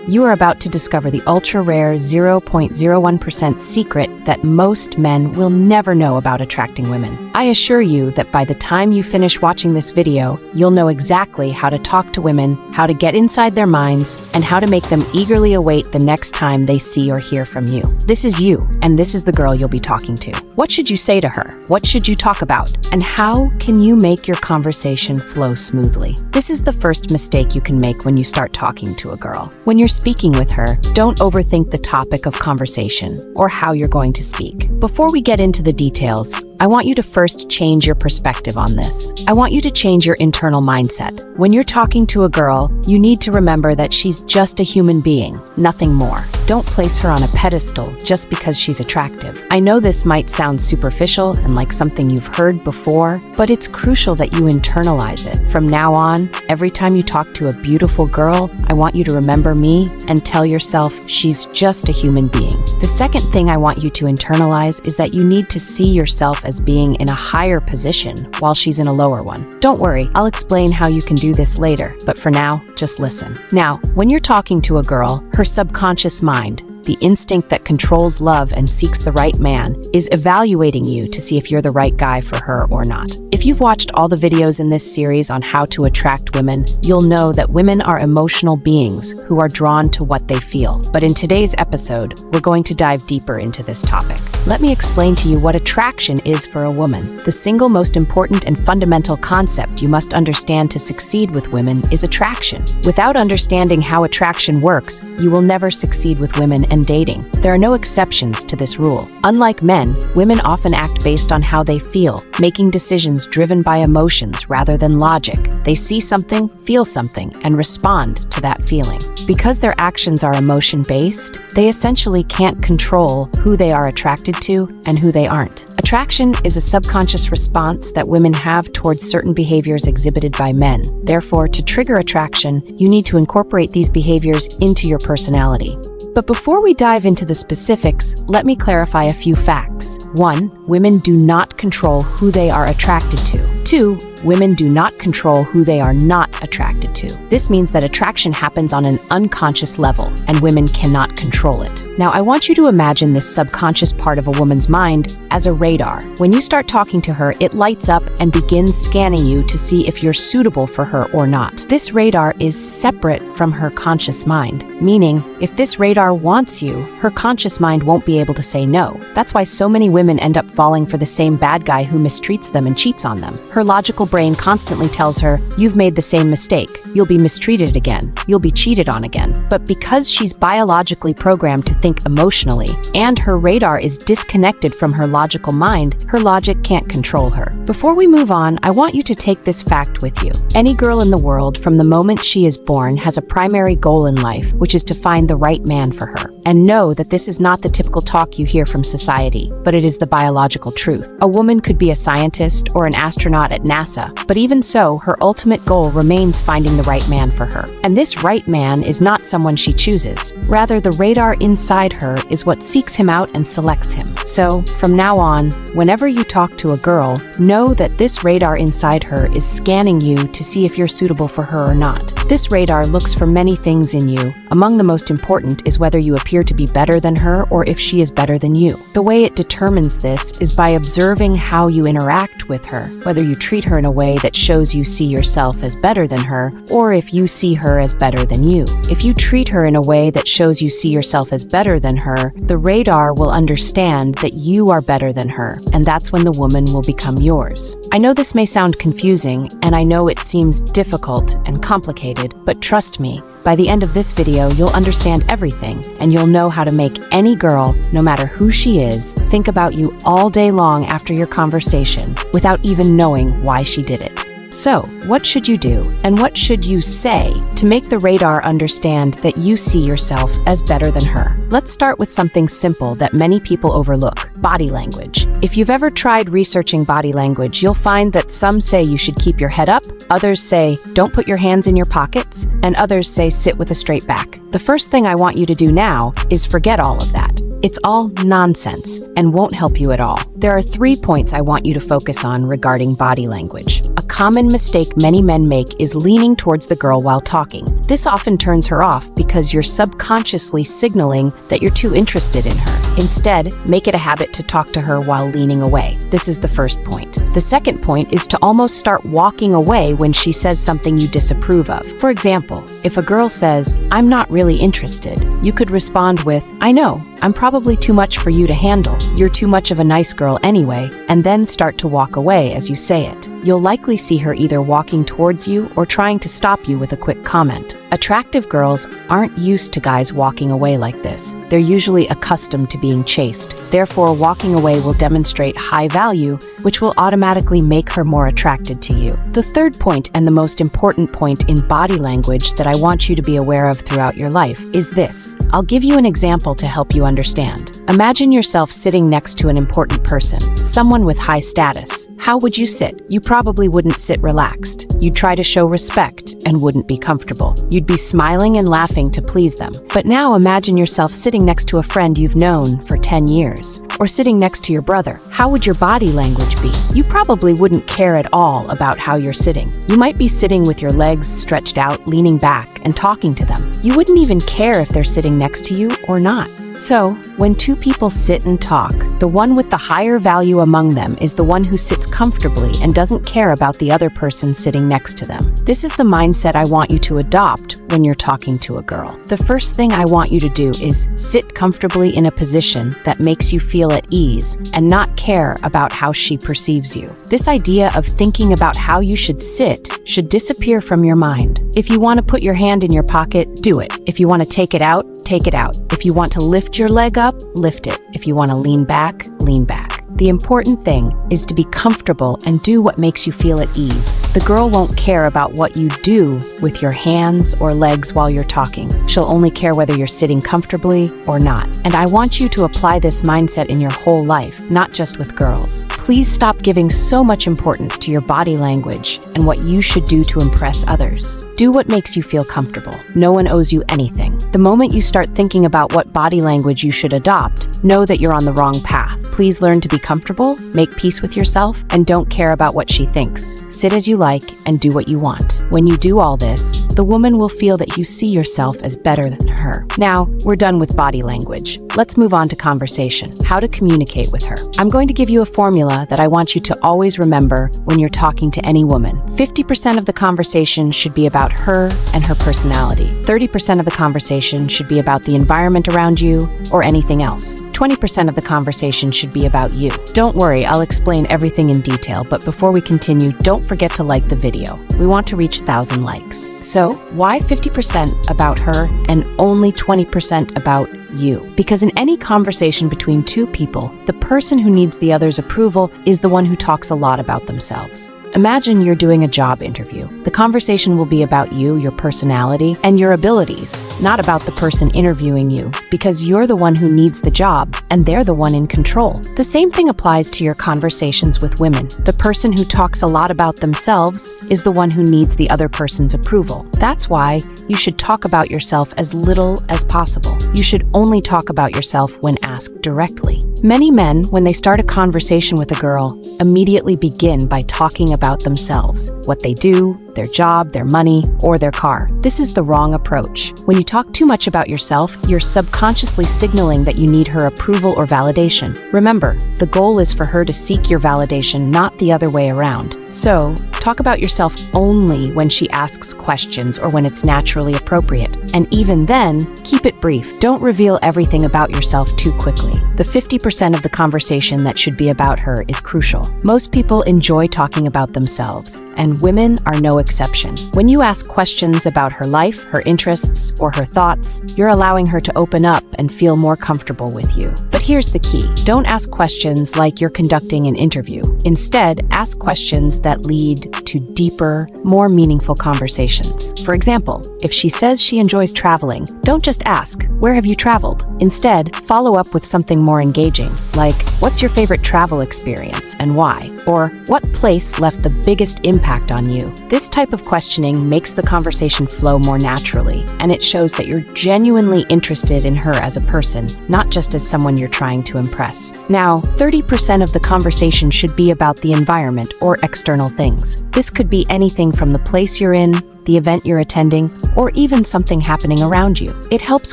You are about to discover the ultra-rare 0.01% secret that most men will never know about attracting women. I assure you that by the time you finish watching this video, you'll know exactly how to talk to women, how to get inside their minds, and how to make them eagerly await the next time they see or hear from you. This is you, and this is the girl you'll be talking to. What should you say to her? What should you talk about? And how can you make your conversation flow smoothly? This is the first mistake you can make when you start talking to a girl. When you're speaking with her, don't overthink the topic of conversation or how you're going to speak. Before we get into the details, I want you to first change your perspective on this. I want you to change your internal mindset. When you're talking to a girl, you need to remember that she's just a human being, nothing more. Don't place her on a pedestal just because she's attractive. I know this might sound superficial and like something you've heard before, but it's crucial that you internalize it. From now on, every time you talk to a beautiful girl, I want you to remember me and tell yourself she's just a human being. The second thing I want you to internalize is that you need to see yourself as being in a higher position while she's in a lower one. Don't worry, I'll explain how you can do this later, but for now, just listen. Now, when you're talking to a girl, her subconscious mind, the instinct that controls love and seeks the right man, is evaluating you to see if you're the right guy for her or not. If you've watched all the videos in this series on how to attract women, you'll know that women are emotional beings who are drawn to what they feel. But in today's episode, we're going to dive deeper into this topic. Let me explain to you what attraction is for a woman. The single most important and fundamental concept you must understand to succeed with women is attraction. Without understanding how attraction works, you will never succeed with women and dating. There are no exceptions to this rule. Unlike men, women often act based on how they feel, making decisions driven by emotions rather than logic. They see something, feel something, and respond to that feeling. Because their actions are emotion-based, they essentially can't control who they are attracted to and who they aren't. Attraction is a subconscious response that women have towards certain behaviors exhibited by men. Therefore, to trigger attraction, you need to incorporate these behaviors into your personality. But before we dive into the specifics, let me clarify a few facts. 1. Women do not control who they are attracted to. 2. Women do not control who they are not attracted to. This means that attraction happens on an unconscious level, and women cannot control it. Now, I want you to imagine this subconscious part of a woman's mind as a radar. When you start talking to her, it lights up and begins scanning you to see if you're suitable for her or not. This radar is separate from her conscious mind, meaning if this radar wants you, her conscious mind won't be able to say no. That's why so many women end up falling for the same bad guy who mistreats them and cheats on them. Her logical brain constantly tells her, you've made the same mistake, you'll be mistreated again, you'll be cheated on again. But because she's biologically programmed to think emotionally, and her radar is disconnected from her logical mind, her logic can't control her. Before we move on, I want you to take this fact with you. Any girl in the world, from the moment she is born, has a primary goal in life, which is to find the right man for her. And know that this is not the typical talk you hear from society, but it is the biological truth. A woman could be a scientist or an astronaut at NASA, but even so, her ultimate goal remains finding the right man for her. And this right man is not someone she chooses. Rather, the radar inside her is what seeks him out and selects him. So, from now on, whenever you talk to a girl, know that this radar inside her is scanning you to see if you're suitable for her or not. This radar looks for many things in you. Among the most important is whether you appear to be better than her or if she is better than you. The way it determines this is by observing how you interact with her, whether you treat her in a way that shows you see yourself as better than her, or if you see her as better than you. If you treat her in a way that shows you see yourself as better than her, the radar will understand that you are better than her, and that's when the woman will become yours. I know this may sound confusing, and I know it seems difficult and complicated, but trust me, by the end of this video, you'll understand everything, and you'll know how to make any girl, no matter who she is, think about you all day long after your conversation, without even knowing why she did it. So, what should you do, and what should you say to make the radar understand that you see yourself as better than her? Let's start with something simple that many people overlook: body language. If you've ever tried researching body language, you'll find that some say you should keep your head up, others say don't put your hands in your pockets, and others say sit with a straight back. The first thing I want you to do now is forget all of that. It's all nonsense and won't help you at all. There are 3 points I want you to focus on regarding body language. A common mistake many men make is leaning towards the girl while talking. This often turns her off because you're subconsciously signaling that you're too interested in her. Instead, make it a habit to talk to her while leaning away. This is the first point. The second point is to almost start walking away when she says something you disapprove of. For example, if a girl says, "I'm not really interested," you could respond with, "I know, I'm probably too much for you to handle. You're too much of a nice girl anyway," and then start to walk away as you say it. You'll likely see her either walking towards you or trying to stop you with a quick comment. Attractive girls aren't used to guys walking away like this. They're usually accustomed to being chased. Therefore, walking away will demonstrate high value, which will automatically make her more attracted to you. The third point, and the most important point in body language that I want you to be aware of throughout your life, is this. I'll give you an example to help you understand. Imagine yourself sitting next to an important person, someone with high status. How would you sit? You probably wouldn't sit relaxed. You'd try to show respect and wouldn't be comfortable. You'd be smiling and laughing to please them. But now imagine yourself sitting next to a friend you've known for 10 years, or sitting next to your brother. How would your body language be? You probably wouldn't care at all about how you're sitting. You might be sitting with your legs stretched out, leaning back, and talking to them. You wouldn't even care if they're sitting next to you or not. So, when two people sit and talk, the one with the higher value among them is the one who sits comfortably and doesn't care about the other person sitting next to them. This is the mindset I want you to adopt when you're talking to a girl. The first thing I want you to do is sit comfortably in a position that makes you feel at ease and not care about how she perceives you. This idea of thinking about how you should sit should disappear from your mind. If you want to put your hand in your pocket, do it. If you want to take it out, take it out. If you want to lift your leg up, lift it. If you want to lean back, lean back. The important thing is to be comfortable and do what makes you feel at ease. The girl won't care about what you do with your hands or legs while you're talking. She'll only care whether you're sitting comfortably or not. And I want you to apply this mindset in your whole life, not just with girls. Please stop giving so much importance to your body language and what you should do to impress others. Do what makes you feel comfortable. No one owes you anything. The moment you start thinking about what body language you should adopt, know that you're on the wrong path. Please learn to be comfortable, make peace with yourself, and don't care about what she thinks. Sit as you like and do what you want. When you do all this, the woman will feel that you see yourself as better than her. Now, we're done with body language. Let's move on to conversation. How to communicate with her. I'm going to give you a formula that I want you to always remember when you're talking to any woman. 50% of the conversation should be about her and her personality. 30% of the conversation should be about the environment around you or anything else. 20% of the conversation should be about you. Don't worry, I'll explain everything in detail, but before we continue, don't forget to like the video. We want to reach 1,000 likes. So, why 50% about her and only 20% about you? Because in any conversation between two people, the person who needs the other's approval is the one who talks a lot about themselves. Imagine you're doing a job interview. The conversation will be about you, your personality, and your abilities, not about the person interviewing you, because you're the one who needs the job, and they're the one in control. The same thing applies to your conversations with women. The person who talks a lot about themselves is the one who needs the other person's approval. That's why you should talk about yourself as little as possible. You should only talk about yourself when asked directly. Many men, when they start a conversation with a girl, immediately begin by talking about themselves, what they do, their job, their money, or their car. This is the wrong approach. When you talk too much about yourself, you're subconsciously signaling that you need her approval or validation. Remember, the goal is for her to seek your validation, not the other way around. So, talk about yourself only when she asks questions or when it's naturally appropriate. And even then, keep it brief. Don't reveal everything about yourself too quickly. The 50% of the conversation that should be about her is crucial. Most people enjoy talking about themselves, and women are no exception. When you ask questions about her life, her interests, or her thoughts, you're allowing her to open up and feel more comfortable with you. But here's the key. Don't ask questions like you're conducting an interview. Instead, ask questions that lead to deeper, more meaningful conversations. For example, if she says she enjoys traveling, don't just ask, "Where have you traveled?" Instead, follow up with something more engaging, like, what's your favorite travel experience and why? Or, what place left the biggest impact on you? This type of questioning makes the conversation flow more naturally, and it shows that you're genuinely interested in her as a person, not just as someone you're trying to impress. Now, 30% of the conversation should be about the environment or external things. This could be anything from the place you're in, the event you're attending, or even something happening around you. It helps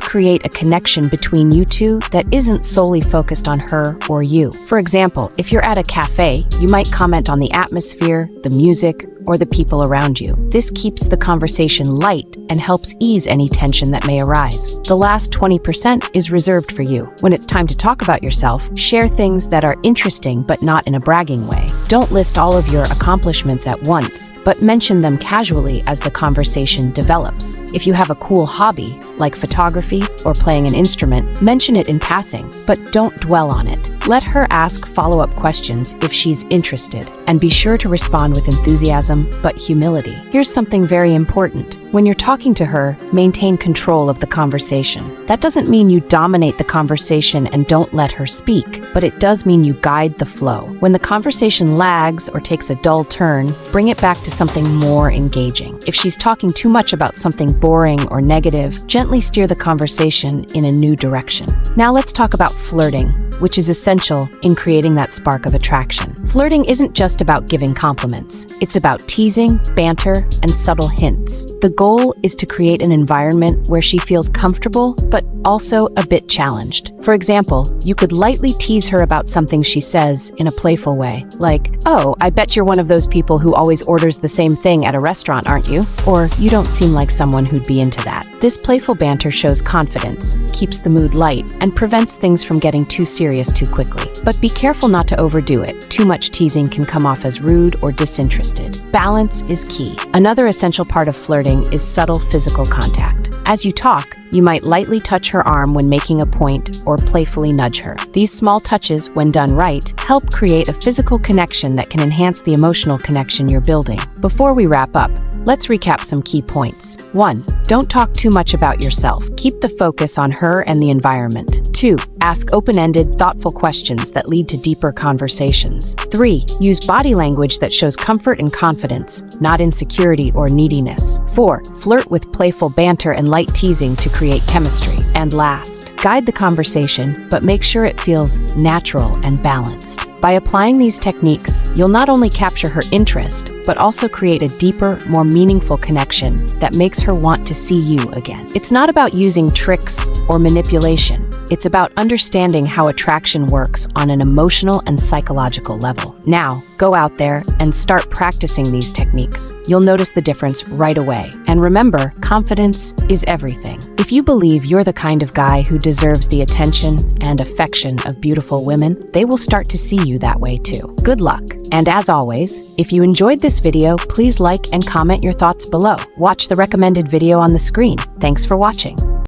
create a connection between you two that isn't solely focused on her or you. For example, if you're at a cafe, you might comment on the atmosphere, the music, or the people around you. This keeps the conversation light and helps ease any tension that may arise. The last 20% is reserved for you. When it's time to talk about yourself, share things that are interesting but not in a bragging way. Don't list all of your accomplishments at once, but mention them casually as the conversation develops. If you have a cool hobby, like photography or playing an instrument, mention it in passing, but don't dwell on it. Let her ask follow-up questions if she's interested, and be sure to respond with enthusiasm but humility. Here's something very important. When you're talking to her, maintain control of the conversation. That doesn't mean you dominate the conversation and don't let her speak, but it does mean you guide the flow. When the conversation lags or takes a dull turn, bring it back to something more engaging. If she's talking too much about something boring or negative, gently steer the conversation in a new direction. Now let's talk about flirting, which is essential in creating that spark of attraction. Flirting isn't just about giving compliments. It's about teasing, banter, and subtle hints. The goal is to create an environment where she feels comfortable, but also a bit challenged. For example, you could lightly tease her about something she says in a playful way, like, "Oh, I bet you're one of those people who always orders the same thing at a restaurant, aren't you?" Or, "You don't seem like someone who'd be into that." This playful banter shows confidence, keeps the mood light, and prevents things from getting too serious too quickly. But be careful not to overdo it. Too much teasing can come off as rude or disinterested. Balance is key. Another essential part of flirting is subtle physical contact. As you talk, you might lightly touch her arm when making a point or playfully nudge her. These small touches, when done right, help create a physical connection that can enhance the emotional connection you're building. Before we wrap up, let's recap some key points. 1. Don't talk too much about yourself. Keep the focus on her and the environment. 2. Ask open-ended, thoughtful questions that lead to deeper conversations. 3. Use body language that shows comfort and confidence, not insecurity or neediness. 4. Flirt with playful banter and light teasing to create chemistry. And last, guide the conversation, but make sure it feels natural and balanced. By applying these techniques, you'll not only capture her interest, but also create a deeper, more meaningful connection that makes her want to see you again. It's not about using tricks or manipulation. It's about understanding how attraction works on an emotional and psychological level. Now, go out there and start practicing these techniques. You'll notice the difference right away. And remember, confidence is everything. If you believe you're the kind of guy who deserves the attention and affection of beautiful women, they will start to see you that way too. Good luck. And as always, if you enjoyed this video, please like and comment your thoughts below. Watch the recommended video on the screen. Thanks for watching.